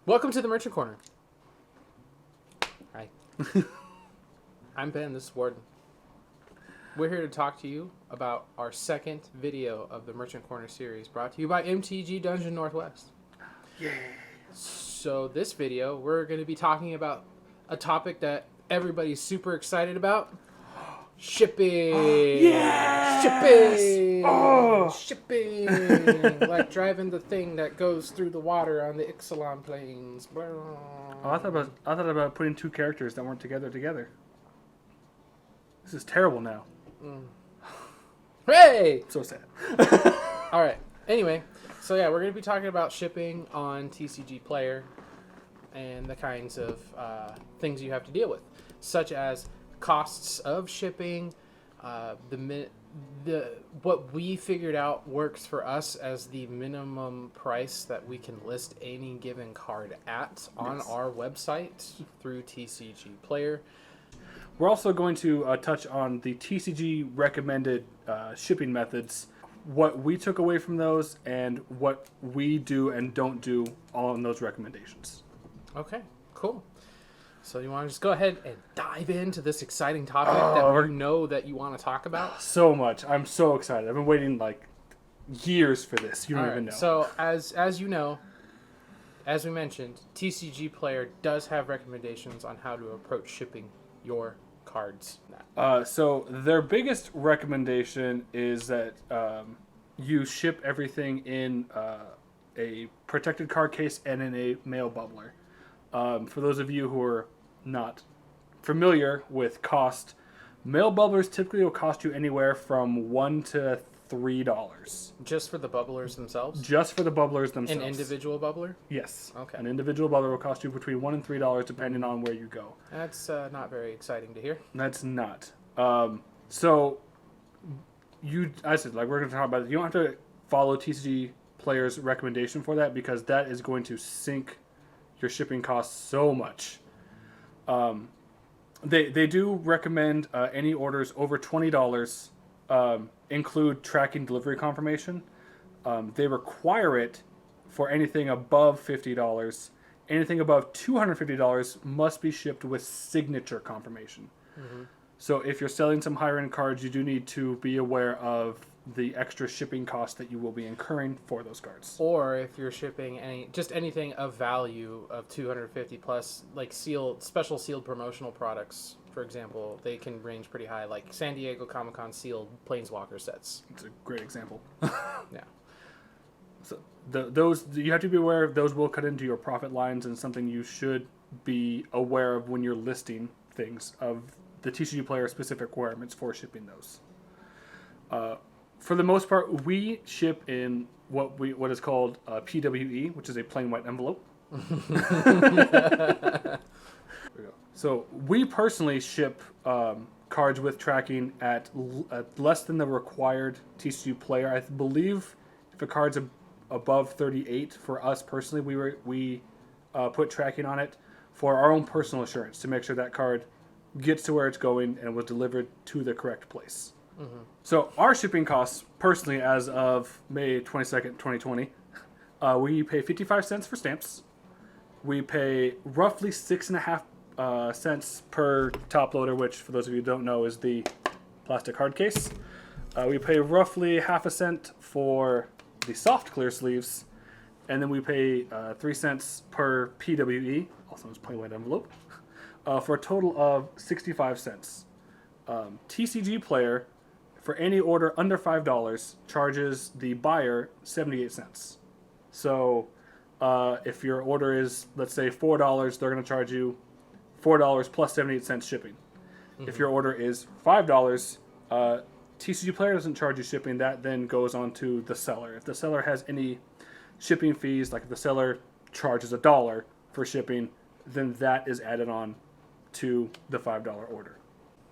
Welcome to the Merchant Corner. Hi. I'm Ben, this is Warden. We're here to talk to you about our second video of the Merchant Corner series, brought to you by MTG Dungeon Northwest. Yeah. So this video, we're going to be talking about a topic that everybody's super excited about. Shipping! Yes! Shipping! Oh! Shipping! Like driving the thing that goes through the water on the Ixalan plains. Oh, I thought about putting two characters that weren't together. This is terrible now. Hey! So sad. Alright, anyway, so yeah, we're going to be talking about shipping on TCG Player and the kinds of things you have to deal with, such as costs of shipping, what we figured out works for us as the minimum price that we can list any given card at on our website through TCG Player. We're also going to touch on the TCG recommended shipping methods, what we took away from those, and what we do and don't do on those recommendations. Okay, cool. So you want to just go ahead and dive into this exciting topic that you know that you want to talk about? So much. I'm so excited. I've been waiting like years for this. You don't even know. So as you know, as we mentioned, TCG Player does have recommendations on how to approach shipping your cards. So their biggest recommendation is that you ship everything in a protected card case and in a mail bubbler. For those of you who are not familiar with cost, mail bubblers typically will cost you anywhere from $1 to $3. Just for the bubblers themselves? Just for the bubblers themselves. An individual bubbler? Yes. Okay. An individual bubbler will cost you between $1 and $3 depending on where you go. That's not very exciting to hear. That's not. So I said, like, we're going to talk about it. You don't have to follow TCG Player's recommendation for that because that is going to sink your shipping costs so much. They do recommend any orders over $20 include tracking delivery confirmation. They require it for anything above $50. Anything above $250 must be shipped with signature confirmation. Mm-hmm. So if you're selling some higher end cards, you do need to be aware of the extra shipping cost that you will be incurring for those cards. Or if you're shipping anything of value of 250 plus, like special sealed promotional products, for example, they can range pretty high, like San Diego Comic-Con sealed Planeswalker sets. It's a great example. Yeah. So those you have to be aware of. Those will cut into your profit lines, and something you should be aware of when you're listing things of the TCG Player specific requirements for shipping those. For the most part, we ship in what is called PWE, which is a plain white envelope. There we go. So we personally ship cards with tracking at less than the required TCG Player. I believe if a card's above 38, for us personally, we put tracking on it for our own personal assurance to make sure that card gets to where it's going and was delivered to the correct place. Mm-hmm. So our shipping costs, personally, as of May 22nd, 2020, we pay 55 cents for stamps. We pay roughly 6.5 cents per top loader, which, for those of you who don't know, is the plastic hard case. We pay roughly half a cent for the soft clear sleeves, and then we pay 3 cents per PWE, also known as plain white envelope, for a total of 65 cents. TCG Player, for any order under $5, charges the buyer 78 cents. So if your order is, let's say, $4, they're going to charge you $4 plus 78 cents shipping. Mm-hmm. If your order is $5, TCG Player doesn't charge you shipping. That then goes on to the seller. If the seller has any shipping fees, like if the seller charges $1 for shipping, then that is added on to the $5 order.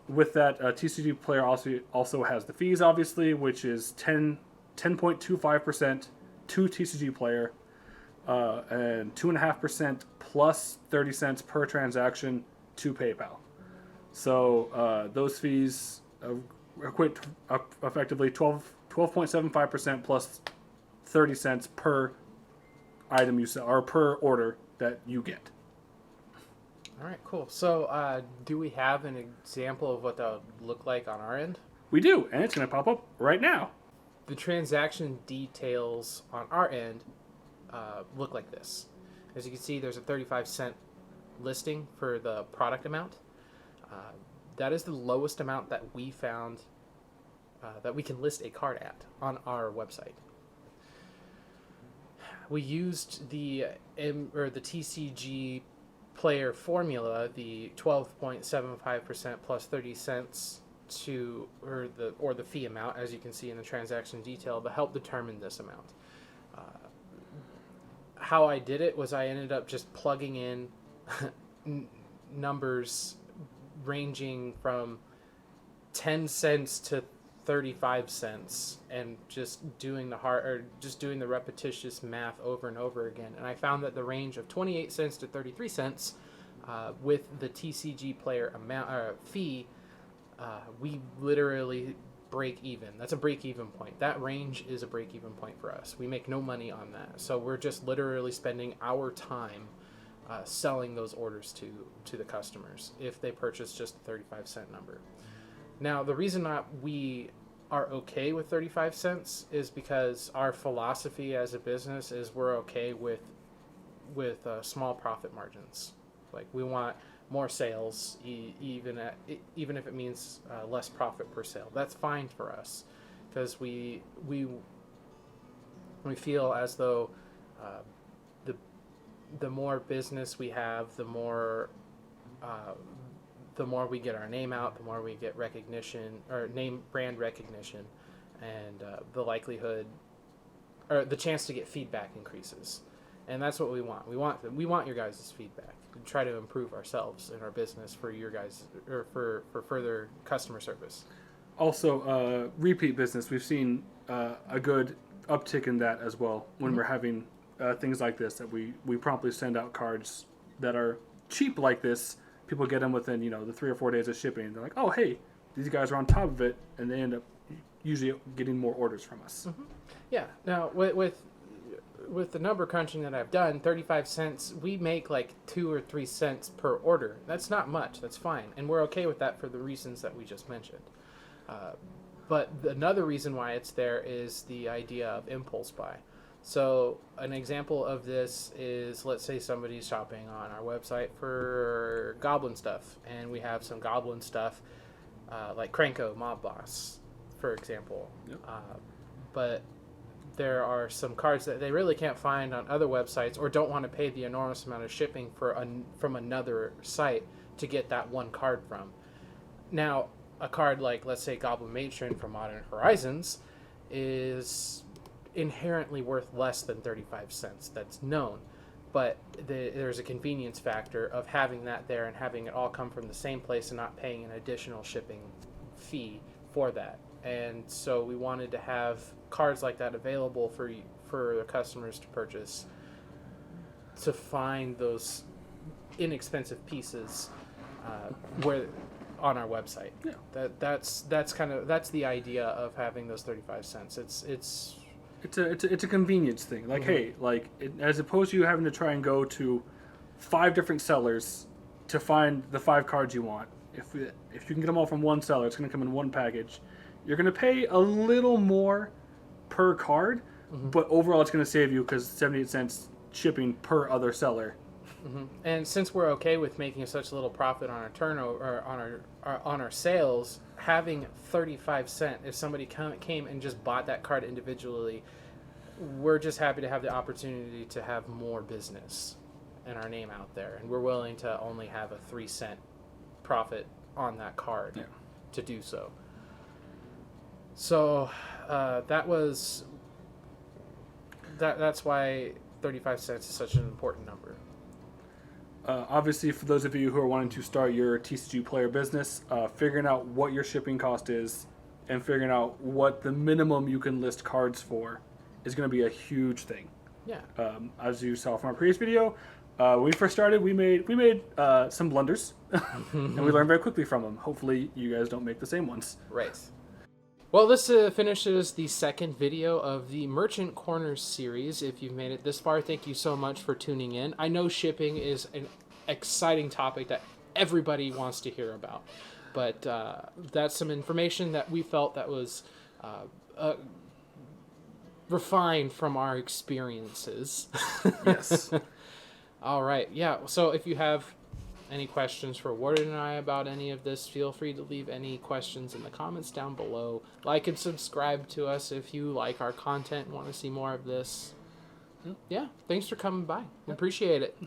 With that, TCG Player also has the fees, obviously, which is 10.25% to TCG Player, and 2.5% plus 30 cents per transaction to PayPal. So those fees equate effectively 12.75% plus 30 cents per item you sell, or per order that you get. All right, cool. So, do we have an example of what that would look like on our end? We do, and it's going to pop up right now. The transaction details on our end look like this. As you can see, there's a 35-cent listing for the product amount. That is the lowest amount that we found that we can list a card at on our website. We used the TCG player formula, the 12.75% plus 30 cents or the fee amount, as you can see in the transaction detail, to help determine this amount. How I did it was I ended up just plugging in numbers ranging from 10 cents to 35 cents and just doing the repetitious math over and over again. And I found that the range of 28 cents to 33 cents with the TCG player fee, we literally break even. That's a break-even point. That range is a break-even point for us. We make no money on that. So we're just literally spending our time selling those orders to the customers if they purchase just a 35-cent number. Now, the reason we are okay with 35 cents is because our philosophy as a business is we're okay with small profit margins. Like, we want more sales, even if it means less profit per sale. That's fine for us, because we feel as though the more business we have, the more we get our name out, the more we get recognition or brand recognition, and the likelihood or the chance to get feedback increases. And that's what we want. We want your guys' feedback. We try to improve ourselves in our business for your guys, or for further customer service. Also, repeat business. We've seen a good uptick in that as well when we're having things like this, that we promptly send out cards that are cheap like this. People get them within, the 3 or 4 days of shipping. They're like, oh, hey, these guys are on top of it, and they end up usually getting more orders from us. Mm-hmm. Yeah. Now, with the number crunching that I've done, 35 cents, we make like 2 or 3 cents per order. That's not much. That's fine. And we're okay with that for the reasons that we just mentioned. But another reason why it's there is the idea of impulse buy. So an example of this is, let's say somebody's shopping on our website for Goblin stuff, and we have some Goblin stuff like Krenko Mob Boss, for example. Yep. But there are some cards that they really can't find on other websites, or don't want to pay the enormous amount of shipping from another site to get that one card from. Now, a card like, let's say, Goblin Matron from Modern Horizons is inherently worth less than 35 cents. That's known. But there's a convenience factor of having that there and having it all come from the same place and not paying an additional shipping fee for that. And so we wanted to have cards like that available for the customers to purchase, to find those inexpensive pieces where on our website. Yeah. That's the idea of having those 35 cents. It's a convenience thing. Like, hey, as opposed to you having to try and go to 5 different sellers to find the 5 cards you want. If you can get them all from one seller, it's going to come in one package. You're going to pay a little more per card, but overall it's going to save you, because 78 cents shipping per other seller. Mm-hmm. And since we're okay with making such little profit on our turnover, or on our sales, having 35 cents, if somebody came and just bought that card individually, we're just happy to have the opportunity to have more business and our name out there, and we're willing to only have a 3 cent profit on that card to do so. So that's why 35 cents is such an important number. Obviously, for those of you who are wanting to start your TCG player business, figuring out what your shipping cost is and figuring out what the minimum you can list cards for is going to be a huge thing. Yeah. As you saw from our previous video, when we first started, we made some blunders, and we learned very quickly from them. Hopefully, you guys don't make the same ones. Right. Well, this finishes the second video of the Merchant Corners series. If you've made it this far, thank you so much for tuning in. I know shipping is an exciting topic that everybody wants to hear about, but that's some information that we felt that was refined from our experiences. Yes. All right. Yeah. So if you have any questions for Warden and I about any of this, feel free to leave any questions in the comments down below. Like and subscribe to us if you like our content and want to see more of this. Yeah. Thanks for coming by. Appreciate it.